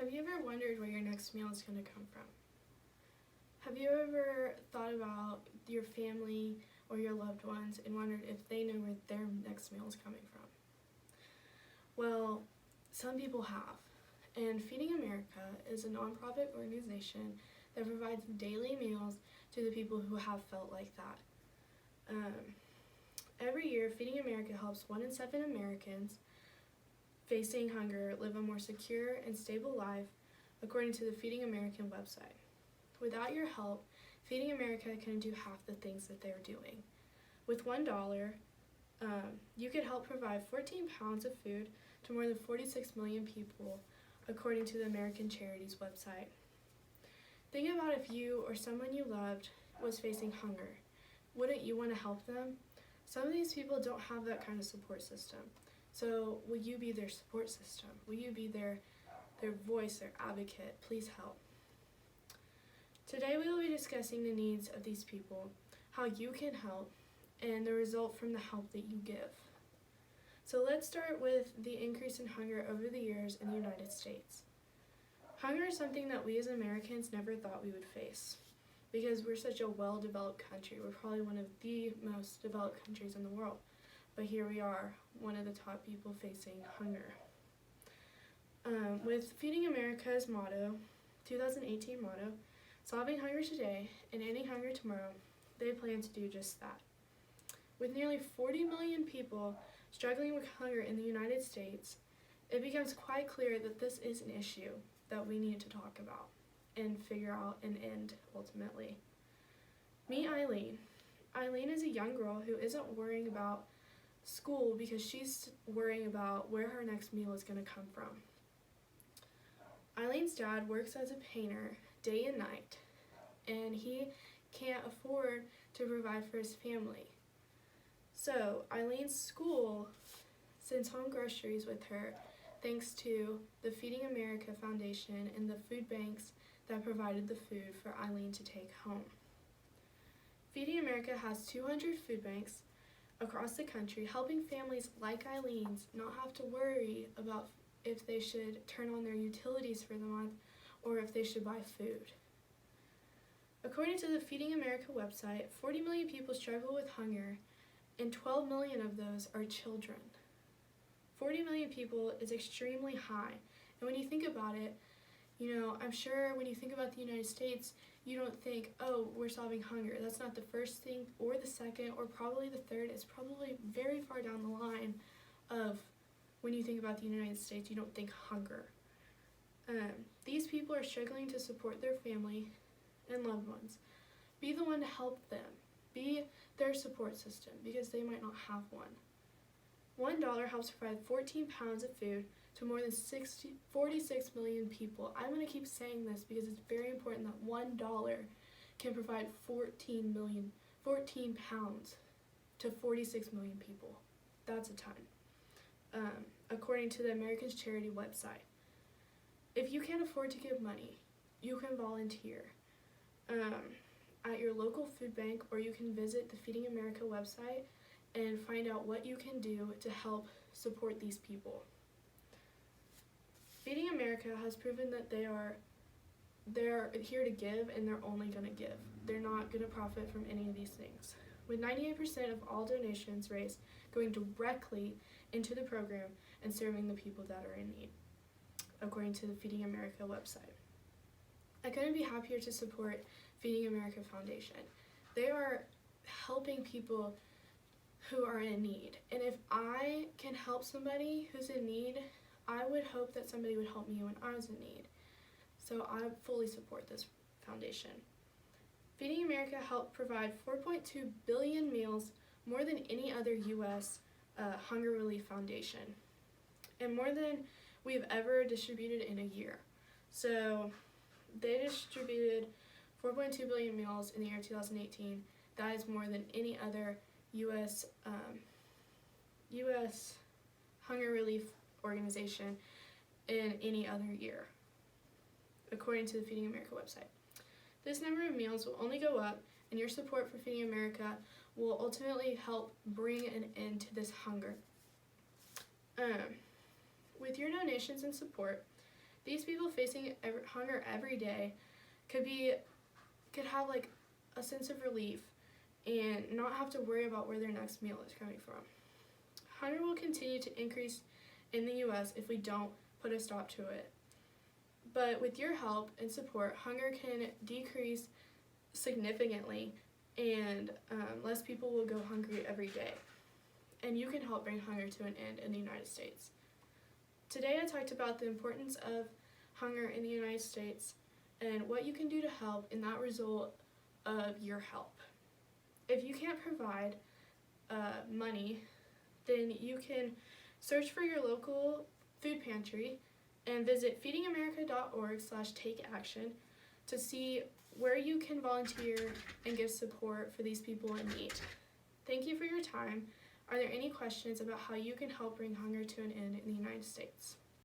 Have you ever wondered where your next meal is going to come from? Have you ever thought about your family or your loved ones and wondered if they know where their next meal is coming from? Well, some people have. And Feeding America is a nonprofit organization that provides daily meals to the people who have felt like that. Every year, Feeding America helps 1 in 7 Americans facing hunger live a more secure and stable life, according to the Feeding America website. Without your help, Feeding America couldn't do half the things that they're doing. With $1, you could help provide 14 pounds of food to more than 46 million people, according to the American Charities website. Think about if you or someone you loved was facing hunger. Wouldn't you want to help them? Some of these people don't have that kind of support system. So will you be their support system? Will you be their voice, their advocate? Please help. Today we will be discussing the needs of these people, how you can help, and the result from the help that you give. So let's start with the increase in hunger over the years in the United States. Hunger is something that we as Americans never thought we would face because we're such a well-developed country. We're probably one of the most developed countries in the world. But here we are, one of the top people facing hunger. With Feeding America's motto, 2018 motto, solving hunger today and ending hunger tomorrow, they plan to do just that. With nearly 40 million people struggling with hunger in the United States, it becomes quite clear that this is an issue that we need to talk about and figure out and end ultimately. Meet Eileen. Eileen is a young girl who isn't worrying about school because she's worrying about where her next meal is going to come from. Eileen's dad works as a painter day and night, and he can't afford to provide for his family. So Eileen's school sends home groceries with her thanks to the Feeding America Foundation and the food banks that provided the food for Eileen to take home. Feeding America has 200 food banks across the country, helping families like Eileen's not have to worry about if they should turn on their utilities for the month or if they should buy food. According to the Feeding America website, 40 million people struggle with hunger, and 12 million of those are children. 40 million people is extremely high, and when you think about it, I'm sure when you think about the United States, you don't think, oh, we're solving hunger. That's not the first thing or the second or probably the third. It's probably very far down the line of when you think about the United States, you don't think hunger. These people are struggling to support their family and loved ones. Be the one to help them. Be their support system because they might not have one. $1 helps provide 14 pounds of food to more than 46 million people. I'm going to keep saying this because it's very important that $1 can provide 14 pounds to 46 million people. That's a ton. According to the American Charity website. If you can't afford to give money, you can volunteer at your local food bank, or you can visit the Feeding America website and find out what you can do to help support these people. Feeding America has proven that they're here to give, and they're only going to give. They're not going to profit from any of these things. With 98% of all donations raised going directly into the program and serving the people that are in need, according to the Feeding America website. I couldn't be happier to support Feeding America Foundation. They are helping people who are in need. And if I can help somebody who's in need, I would hope that somebody would help me when I was in need. So I fully support this foundation. Feeding America helped provide 4.2 billion meals, more than any other U.S. hunger relief foundation, and more than we've ever distributed in a year. So they distributed 4.2 billion meals in the year 2018. That is more than any other U.S. hunger relief organization in any other year, according to the Feeding America website. This number of meals will only go up, and your support for Feeding America will ultimately help bring an end to this hunger. With your donations and support, These people facing hunger every day could have like a sense of relief and not have to worry about where their next meal is coming from. Hunger will continue to increase in the U.S. if we don't put a stop to it. But with your help and support, hunger can decrease significantly, and less people will go hungry every day. And you can help bring hunger to an end in the United States. Today I talked about the importance of hunger in the United States and what you can do to help in that result of your help. If you can't provide money, then you can search for your local food pantry and visit feedingamerica.org/takeaction to see where you can volunteer and give support for these people in need. Thank you for your time. Are there any questions about how you can help bring hunger to an end in the United States?